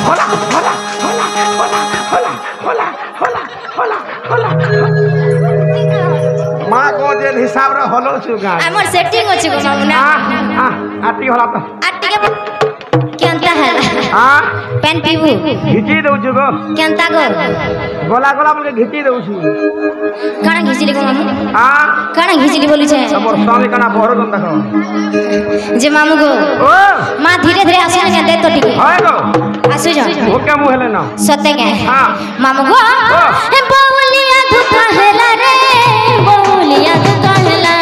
होला होला होला होला होला होला होला होला होला माँ को जेन हिसाब रे हलो छु गा हमर सेटिंग अछि गो मामुना आटी होला तो आटी के केनता है हां पेन पीबू घिची दउ छु गो केनता गो गोला गोला बोल के घिची दउ छु काना घिचली गो मामू हां काना घिचली बोली छे हमर स्वामी काना बहरो दम देखो जे मामू गो ओ मां धीरे धीरे आसे न दे तो ठीक हाय गो आसु जा ओके मु हेले ना सते के हां मामू गो बौलिया धुका हेला रे बौलिया धुका हेला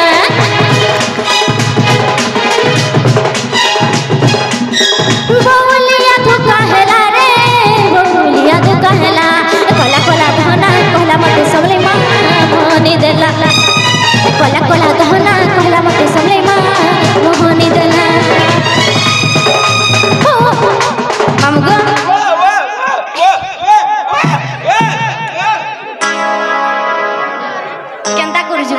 बौलिया धुका हेला रे बौलिया धुका हेला कोला कोला धना कोला मते सबले मां मोहनी देला कोला कोला धना कोला मते सबले मां मोहनी देला मामू गो केनता करजु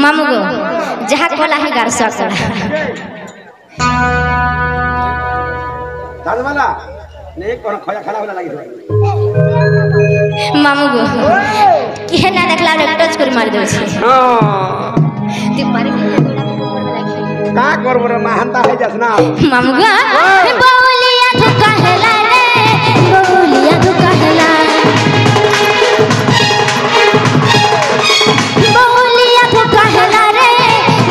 मामू गो जहा कोला है गार सा कोला दालवाला ने कोन खया खाना होला लागि मामू गो के ना देखला रे टच कर मार दे छी हां ती मारे का करबो रे महानता है जसना मामू गो बौलिया धुका हेला रे बौलिया धुका हेला बौलिया धुका हेला रे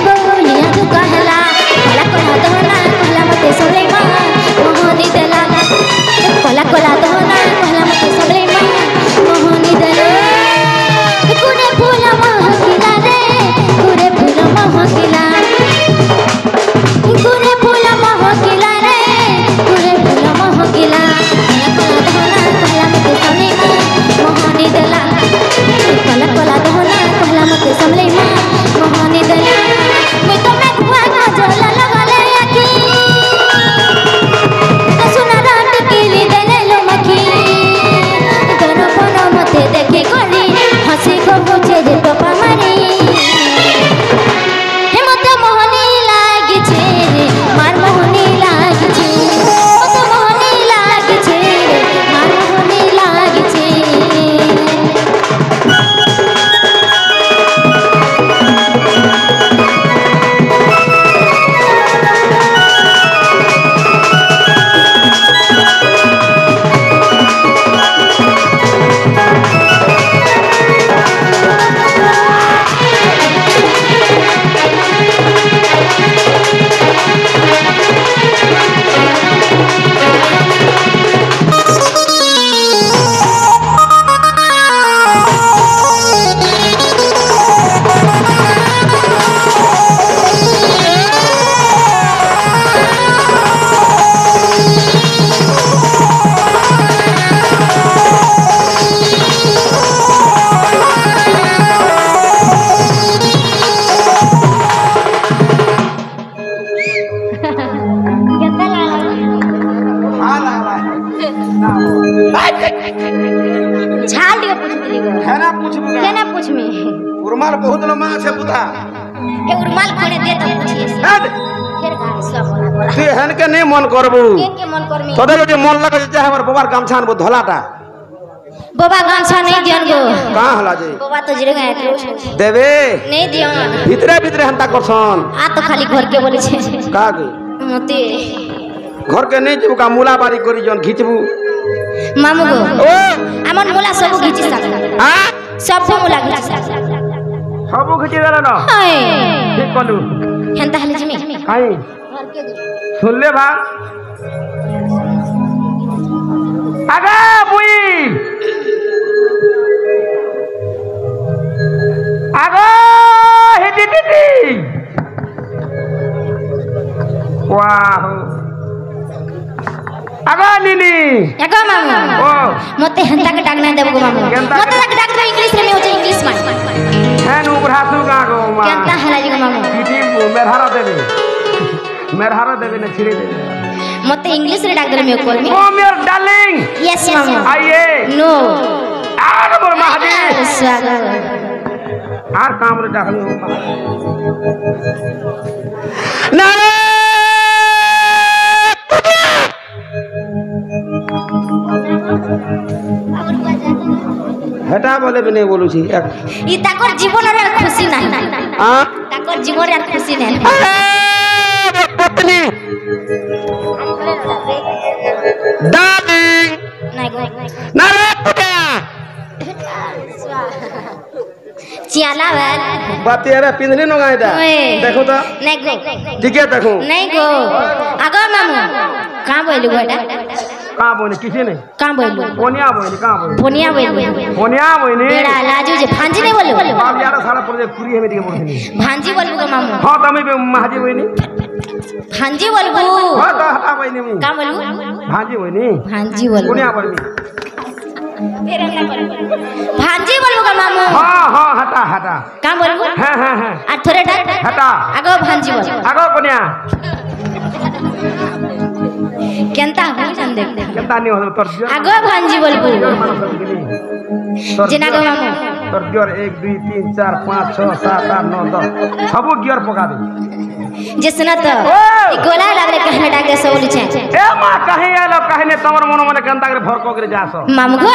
बौलिया धुका हेला कोला कोला दोना कोला मते सबले मां मोहनी देला कोला कोला दोना कोला मते सबले मां मोहनी देला कुने फूल महकिला रे कुने फूल महकिला कुने फूल महकिला रे कुने फूल महकिला कोला कोला दोना कोला मते सबले मां मोहनी देला कोला कोला दोना कोला मते सबले मां मोहनी देला मैं तो मैं कुआ का जला लगा ले आखी तो सुना रात के लिए देने लो मखी दोनों पनो मते देखे कोनी हंसी को पूछे जे तो पामारी हे मते मोहनी लागी छे मार मोहनी लागी छे मते मोहनी लागी छे मार मोहनी लागी छे केता लागला झाल दियो पूछली गो है ना पूछबू केना पूछमी उर्माल बहुत लो मां छे बुधा ए उर्माल कोने दे त पूछिए फिर गाल सब बोला बोला ते हन के नहीं मन करबू के मन करमी तोदे जो मन लगे जे हमर बबार गामछान बो धोलाटा बाबा गामछा नहीं दियन गो का हला जे बाबा तो जिरे गए देबे नहीं दियन भीतरे भीतरे हंता करसन आ तो खाली घर के बोले छे का के मोते घर के नहीं जेबू का मूला बारी करी जन घिचबू मामू गो ओ हमन मोला सब घिची सा हां सब मोला घिची सा सबू घिची देला ना हाय ठीक कलू हेंता हले जमी काई घर के दो सुन ले भा आगा बुई आगा हिटी टिटी वाह आगा नीनी एगो मामू ओ मते हंता के डाक ना देबो मामू मते डाक डाक इंग्लिश रे में हो इंग्लिश में है नु बुढ़ा सुगा गो मा केनता हला जी मामू टिटी मेरहारा देबे ने छिरे देबे मते इंग्लिश रे डाक दे में कॉल मी ओ मेर डार्लिंग यस मामू आइए नो आर बोल महादेव स्वागत आर काम रे डाकलो हेले भी नहीं बोलू छी ई ताकर जीवन रे खुशी नहीं हां ताकर जीवन रे खुशी नहीं पत्नी डार्लिंग नहीं ना रे पुटिया चियाला वेल बात यार पिंधनी न गायदा देखो तो नहीं गो ठीक है देखो नहीं गो आगो मामू कहां बोलू बेटा कहां बोले किसी ने कहां बोलू फोनिया बोले कहां बोले फोनिया बोलू बेड़ा लाजू जे भांजी नहीं बोलू अब यार सारा प्रोजेक्ट पूरी है मेरी बोलनी भांजी बोलू गो मामू हां तमे पे महाजी होइनी भांजी बोलू हां तो हटा बोइनी मु का बोलू भांजी होइनी भांजी बोलू फोनिया बोलनी भांजी बोलू गो मामू हां हां हटा हटा का बोलू हां हां हां आ थोड़े हटा आगो भांजी बोल आगो फोनिया केनता हो जान देख केनता नहीं हो तोर आगो भांजी बोलबू जिना गो मामू तोर गियर 1 2 3 4 5 6 7 8 9 10 सब गियर पका दे जे सुना तो ई गोला लागले कहने डाके सोली छे ए मां कहे आलो कहने तमर मन मन केनता करे भर कोकरे जासो मामू गो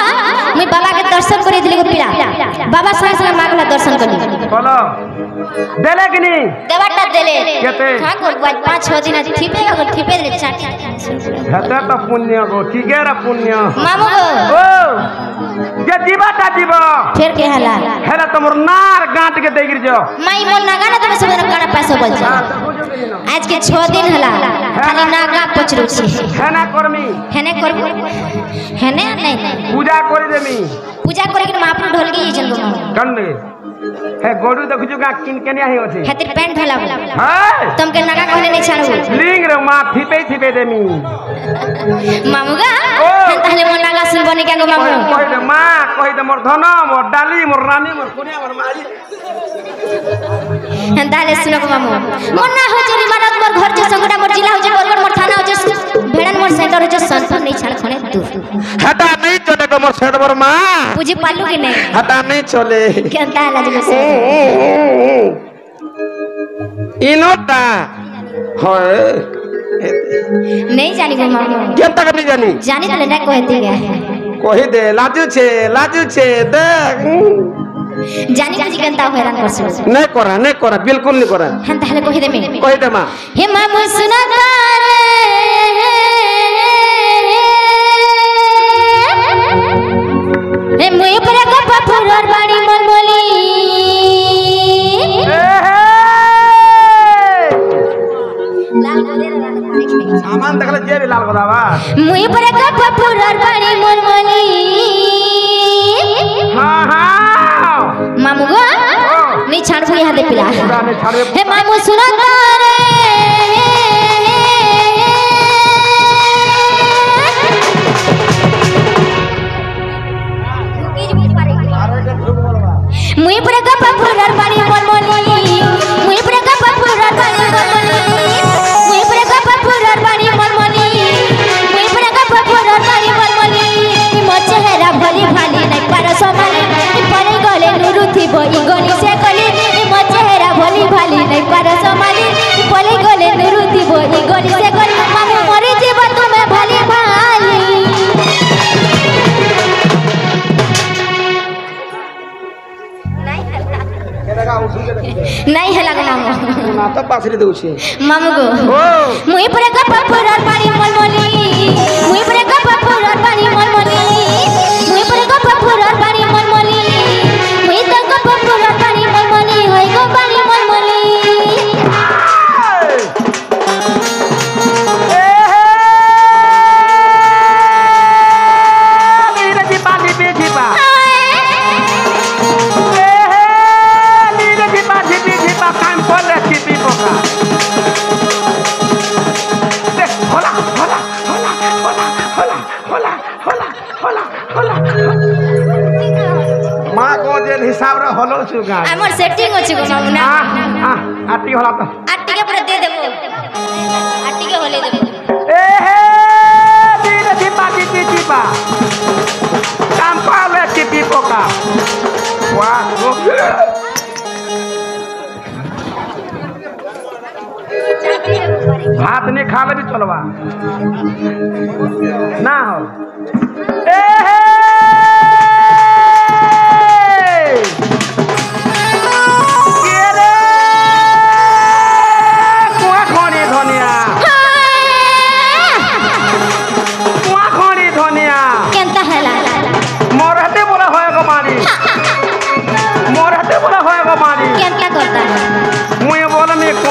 मुई बाबा के दर्शन करी दिली गो पीड़ा बाबा संग संग मागला दर्शन करी बोलो देले कि नहीं देवाटा देले केते का कर 5-6 दिन ठिपे गो ठिपे ले चाटी हेता तो पुण्य गो ठीक है रे पुण्य मामू गो ओ जे जीवाटा जीव फिर के हला हेला तमर नार गांट के दे गिर जो माई मन ना गाना तुम सब गाना पैसा बोल जा आज के 6 दिन हला खाली नागा पचरू छी हेना करमी हेने करबो हेने नहीं पूजा करी देमी पूजा करे के महाप्रभु ढोल के जन गो कंडे हे गोडू देखु का किन केनिया ही होछे खातिर पैंट हला हाय तुम के नागा कहले नहीं छाड़ू लिंग रे मां थिपे देमी मामुगा ताहले मन नागा सुन बने के गो मामू कहि दे मां कहि दे मोर धन मोर डाली मोर रानी मोर कुनिया मोर मारी ताहले सुनो गो मामू मन ना हो जरी मानत मोर घर जे संगडा मोर जिला हो जे बरगड़ मोर थाना हो जे भेड़न मोर सेंटर हो जे संतर नहीं छाड़ खने दूर हटा नहीं चले गो मोर सेट मोर मां पूजी पालू के नहीं हटा नहीं चले केनता हला जे इनोटा होय नहीं जानी गो मामू केनता नहीं जानी तो ना कहती है कहि दे लाजू छे देख जानी बुझी केनता हैरान करछ नहीं करा बिल्कुल नहीं करा हन ताहले कहि दे में कहि दे मां हे मामू सुना तारे हे मुई पर गप फुरर बाड़ी मनमली सामान देखले जे भी लाल गोदावा मुई पर गप फुरर बाड़ी मनमली हां हां मामू गो नहीं छाड़बू यहां दे पिला नहीं छाड़बे हे मामू सुना तारे मुई पर गप फुरर बाड़ी मनमली मुई पर गप फुरर बाड़ी मनमली मुई पर गप फुरर बाड़ी मनमली मुई पर गप फुरर बाड़ी मनमली मो चेहरा भली भाली नहीं पर समाली परे गले नुरु थिबो ई गनी से कली मो चेहरा भली भाली नहीं पर समाली परे गले नुरु थिबो ई गनी से कली मामू मरी जीव तुम्हें भली भाली नहीं है लगा मामू ना तो पासरी दउ छे मामू गो मुई पर गप फुरर बाड़ी मनमली मुई पर गप फुरर बाड़ी मनमली मुई पर गप फुरर बाड़ी मनमली मुई तो गप फुरर बाड़ी मनमली होय गो बाड़ी मनमली नीरे जी बाजी बेजी बा काम कर ले चिपी पोका देख होला मां को जे हिसाब रे होलो छुगा हमर सेटिंग अछि गो मामू ना आटी होला तो आटी के पूरा दे देबो आटी के होले देबो ए हे नीरे जी बाजी बेजी बा काम कर ले चिपी पोका वाह भात नहीं खा ले भी चलवा ना हो ए हे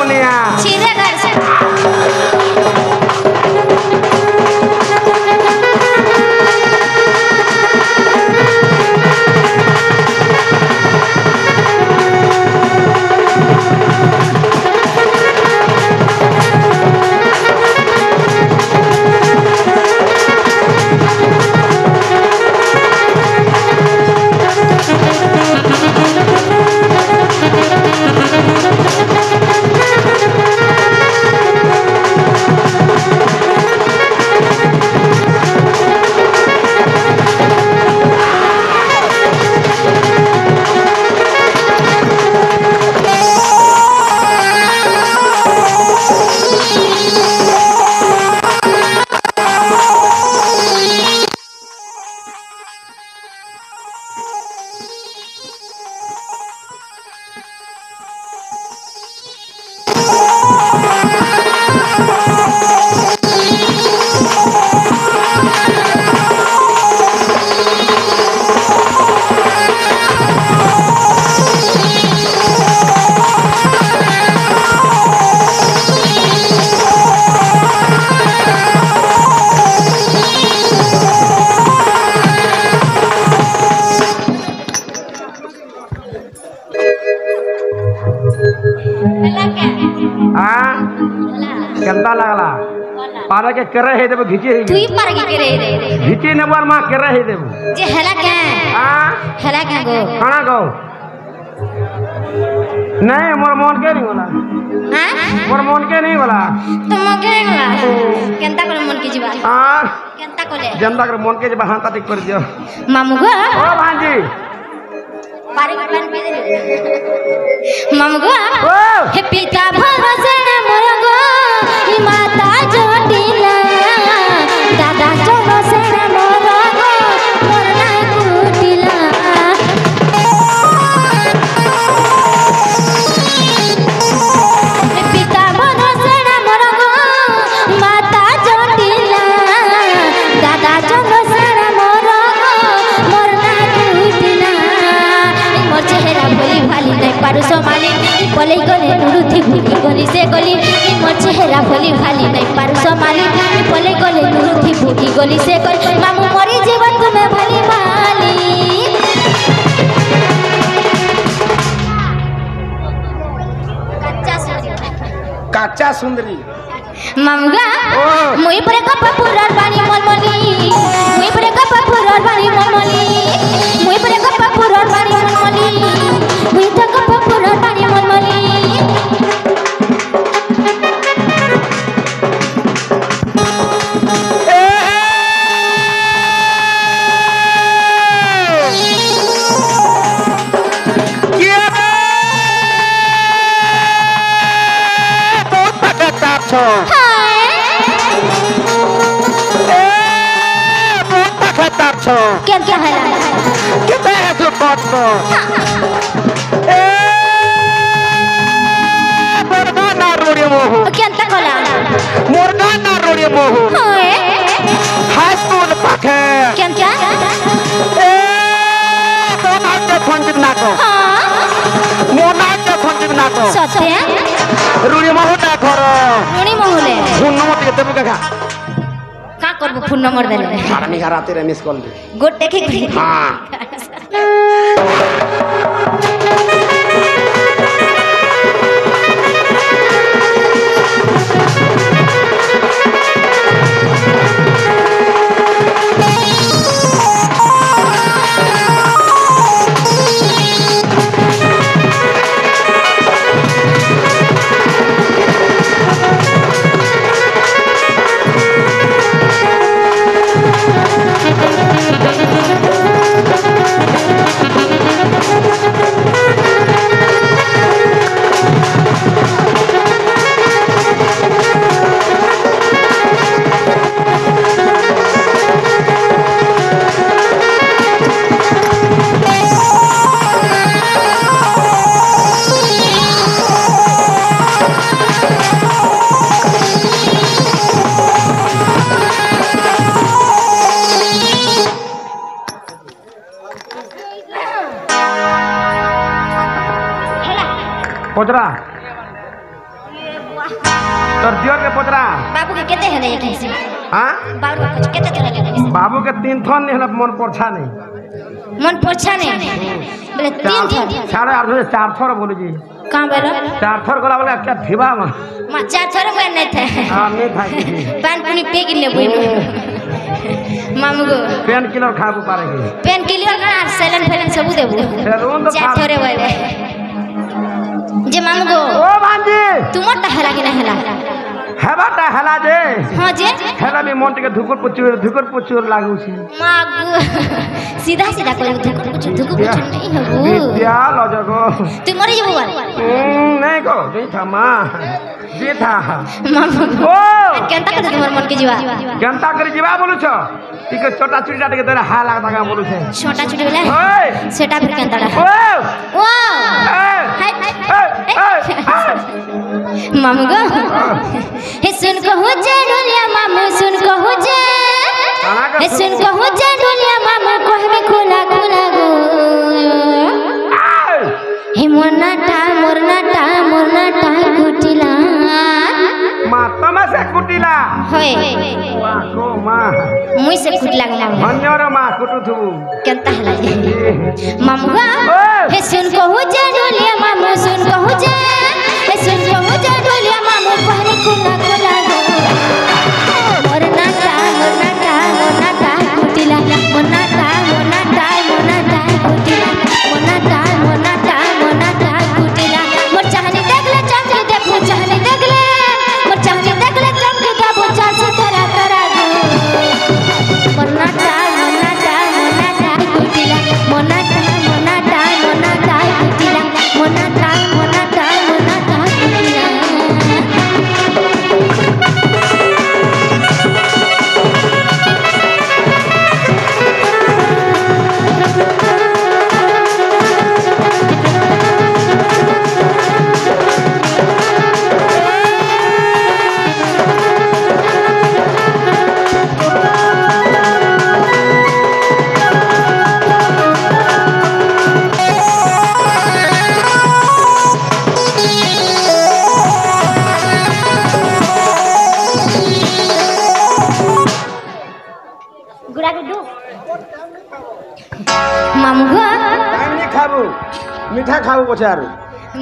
मोहनिया सीधे घर से केंता लागला पारा के करे हे देबो घिचे हे तुई पार के करे रे घिचे ने बार मां करे हे देबो जे हला के हला के गो खाना गो नहीं मोर मन के नहीं होला हां मोर मन के नहीं होला तुम के होला केंता करे मन के जीवा हां केंता कोले जनता के मन के जीवा हां ठीक कर दियो मामू गो ओ भांजी पारी के पानी पी दे मामू गो ओ हे पिता भरोसे मोर गो ही माता जोटिला दादा भरोसे मोर गो मोर नाई कुटिला हे पिता भरोसे मोर गो माता जोटिला दादा भरोसे मोर गो मोर नाई कुटिला मोर चेहरा भोली भाली नहीं पारू सोमाली पले गले नुरुथी भूली गली से गली मोर चेहरा भोली भाली नहीं पारू सोमाली पले गले नुरुथी भूली गली से गली मामू मरी जीवन तुम्हें भली भाली कच्चा सुंदरी मामूगा मुई परे कप पुरार बानी मलमली मुई परे कप पुरार बानी मलमली मुई परे कप पुरार बानी मलमली मुई तो कप पुरार बानी मलमली क्या क्या है कितना है तो बात को मुर्गा रोड़ी मोहू क्या तक होला मुर्गा ना रोड़ी मोहू होए हाई स्कूल पाखे क्या क्या तो नाचे फंजिक नाको हाँ मोनाचे फंजिक नाको सत्य रोड़ी मोहू ना करो रोड़ी मोहले हुन्ना मत के तब का का करबो फोन नंबर देले मारा नहीं हराते रे मिस कॉल दे गोटे के हां तोर दियर के पोतरा बाबू के केते हेले कैसे हां बाबू कुछ केते चला ले बाबू के 3 थन नहीं हला मन पोछा नहीं मन पोछा नहीं बोले 3 थन 8.5 4 थर बोले जी कहां बेरो 4 थर गोला बोले क्या थिबा में मां 4 थर में नहीं थे हां नहीं था किसी पान पुनी पे गिले बोइनो मामू को पेन किलर खाबू पारे पेन किलर का सेलन फेलन सब देबू सेलून तो 4 थरे बोले जे मामू को ओ भांजी तू मोटा हला कि नहीं हला हेबाटा हला जे हां जे हेला में मोंट के धुकुर पुचुर लागू छी मागू सीधा सीधा कोई धुकुर पुचुर नहीं हबू विद्या लजगो तू मर जेबू नहीं को नहीं था मां जे था मामू ओ केनता करे तुम्हार मन के जीवा केनता करे जीवा बोलू छ इके छोटा चुड़ी डाट के तोरा हा लाग दागा बोलू छे छोटा चुड़ी बोले ओए सेटा फिर केनता डा ओ ओ ए मामू गो हे सुन को हो जे ढोलिया मामू सुन को हो जे हे सुन को हो जे ढोलिया मामू को हमें खोला खोला गो हे मोरना टा कुटिला मां तमासे कुटिला होय वाह को मां मुई से कुटिला गला अन्यर मां कुटु थु केनता हला जे मामू गो हे सुन को हो जे ढोलिया मामू सुन को हो जे हे सुन को हो जे ढोलिया मामू को हमें खोला खोला गो मोरना टा कुटिला मोरना टा कुटिला मोरना टा कुटिला मोर चाहनी देख ले चमके देख मोर चाहनी देख ले मोर चाहनी देख ले चमके दा बोचा से तेरा तेरा गो मोरना टा कुटिला मोरना टा कुटिला मोरना टा कुटिला मामू गो टाइम नहीं खाबू मीठा खाबू पोछार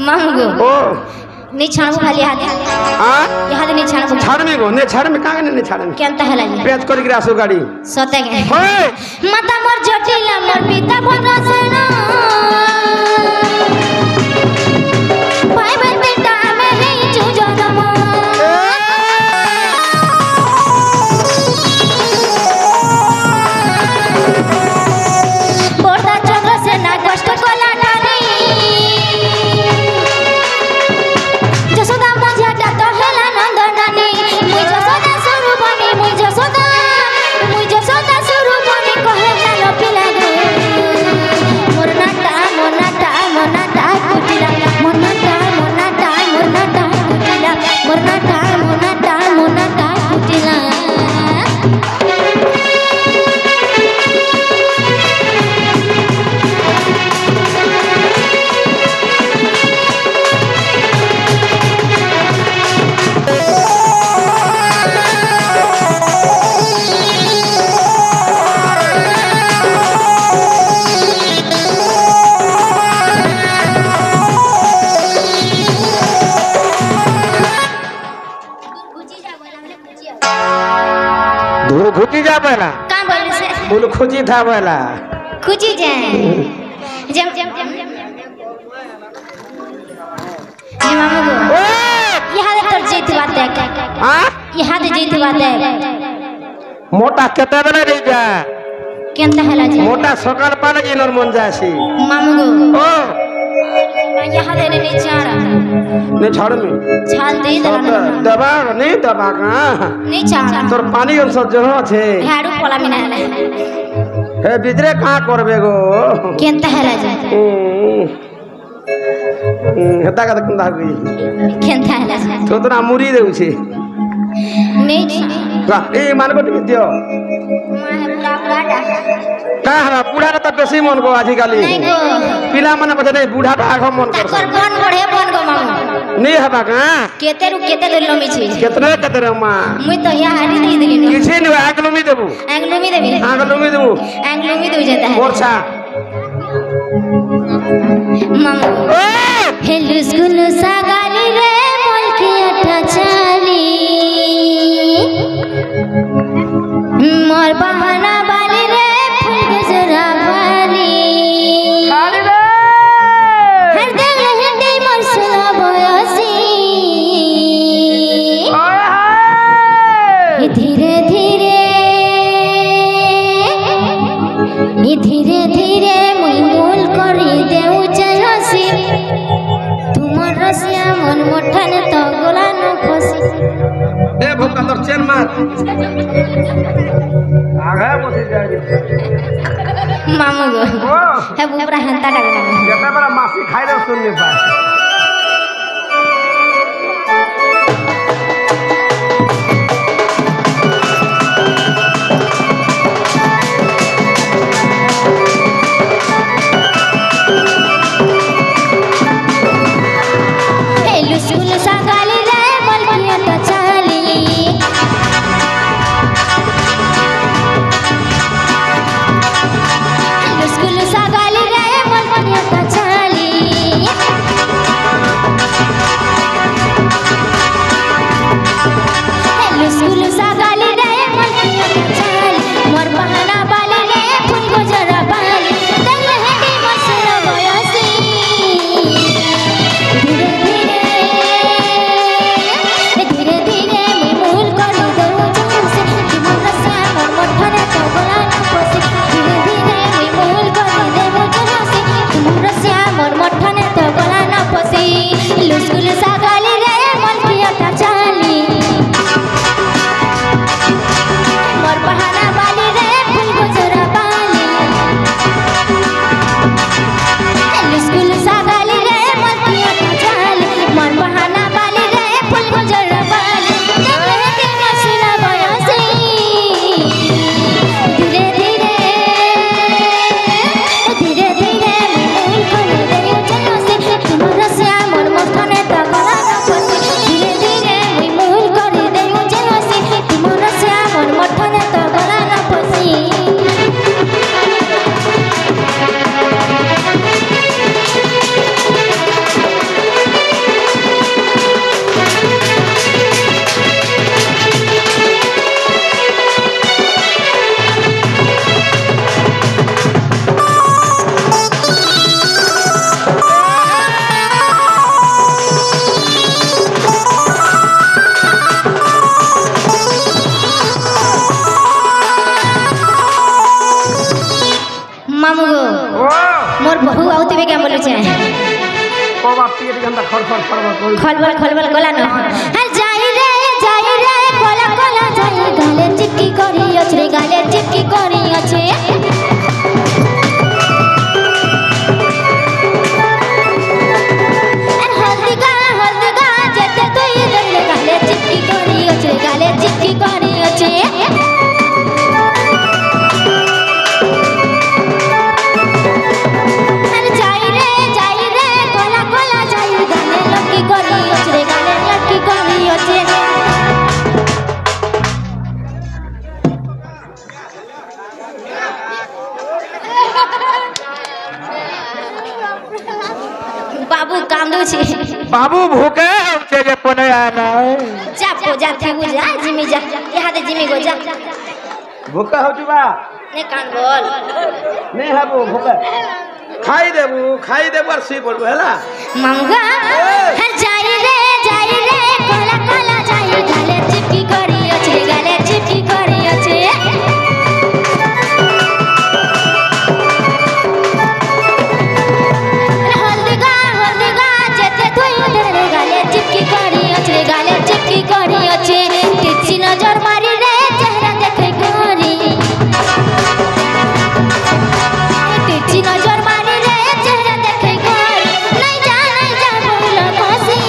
मामू गो ओ नहीं छाणबू खाली हाथ हां यहाँ नहीं छाणबू छाड़ में गो ने छाड़ में काहे नहीं छाड़ में केनता हला जी पेच कर गिरासो गाड़ी सते गे ओए माता मोर जटिला मोर पिता भरसना भाई बहन बेटा में है जो जन्म बोर्दा चंद्र से ना कष्ट कोला डाली जसोदा मझाटा तो हेला नंदनानी मुई जसोदा स्वरूपनी मुई जसोदा स्वरूपनी कहे चलो पिला गो मोरना टा कुटिला मोरना टा कुटिला मोरना टा कुटिला धूल खुची जा पहला का बोले से बोल खुची था पहला खुची जाए जम मामू गो यहाँ दे तोर जीत बात है हां यहाँ दे जीत बात है मोटा केते बेला रे जा केनता हला जी मोटा सकाल पाले जी नर मन जासी मामू गो ओ यहाँ दे नहीं चाड़ा ने छाड़ में छाल दे दला दबा नहीं दबा का नहीं चाड़ा तोर पानी और सब जरो छे झाड़ू पोला मिना हला हे बिजरे कहां करबे गो केनता हला जी हेता का कंदा गई केनता हला जी तो तोरा मुरी देउ छे नहीं ए मान को टिक दियो मां है पूरा पूरा का हरा बूढ़ा तो बेसी मन को आजिकाली नहीं गो पिला मन को नहीं बूढ़ा तो आगो मन कर तकर बन बढ़े बन गो मामू नहीं हबा का केते लमी छी केतरे मां मुई तो या हारी दे दिली न किछे नहीं आगलुमी देबू एंगलुमी देबी आगलुमी देबू एंगलुमी दे जाता है वर्षा मामू हेलु स्कूल सागाली रे मोल की अठा चाली मोर बहाना बाली रे फूल गजरा वाली खाली रे हर देव हिंदी मोर सुना बयसी ओए हाय धीरे धीरे मुई मूल करी देउ चलसी तुमर रसिया मन मोठने तो गोला न फसी ए भूखा तो चेन मार आगे बसी जाएगी मामू गो ओ है बुबरा हंता डाल जेते बड़ा मासी खाई रे सुन नहीं पाए स्कूल सागाली रे मलकिया तो चाली स्कूल सागाली रे मलकिया तो चाली स्कूल सागाली रे मलकिया तो चाली मोर बहाना बाली रे फूल गजरा बाली दल हेडी मसर बयसी धीरे धीरे मुई मूल करी देउ चलसी तुमर रसिया मोर मोठने तो गोला न फसी धीरे धीरे मुई मूल करी देउ चलसी तुमर रसिया मोर मोठने तो गोला न फसी स्कूल सागाली रे मलकिया ता चाली मोर बहाना बाली रे फूल गजरा बाली स्कूल सागाली रे मलकिया ता चाली मोर बहाना बाली रे फूल गजरा बाली जब के मसला बयसी धीरे धीरे मूल करी देउ चलसी तुमर रसिया मोर मोठने तो गोला न फसी धीरे धीरे मुई मूल करी देउ चलसी तुमर रसिया मोर मोठने तो गोला न फसी मामू गो ओ मोर बहू आउतिबे क्या बोलु छे को बाप पेट गंदा खड़खड़ खलबल कोला न हर जाई रे कोला कोला जाई गाले चिपकी करी अछरे गाले चिपकी करी अछे हल्दी गा जेते तोई गले गाले चिपकी करी अछरे गाले चिपकी करी अछे जाई रे कोला कोला जाई गाले लटकी करी अछरे गाले लटकी करी अछे बाबू काम दो छी बाबू भूखे उठे जे पने आना जा पूजा थे बुझा जिमी जा यहाँ दे जिमी गो जा भूखे हो जुबा ने कान बोल नहीं हबो भूखे खाई देबू और सी पड़बू हैला मंगा हर जाई रे कोला कोला जाई गाले चिपकी करी अछे गाले चिपकी करी अछे हल्दी गा जेते तोई तेरे गाले चिपकी करी अछे गाले चिपकी करी अछे तिरछी नजर मारी रे चेहरा देखे करी तिरछी नजर मारी रे चेहरा देखे करी नहीं जा बोल कोसी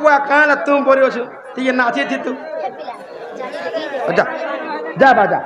बुआ कहाँ तुम बोरे हो ठीक है नाचे थी तू जा जा बाजा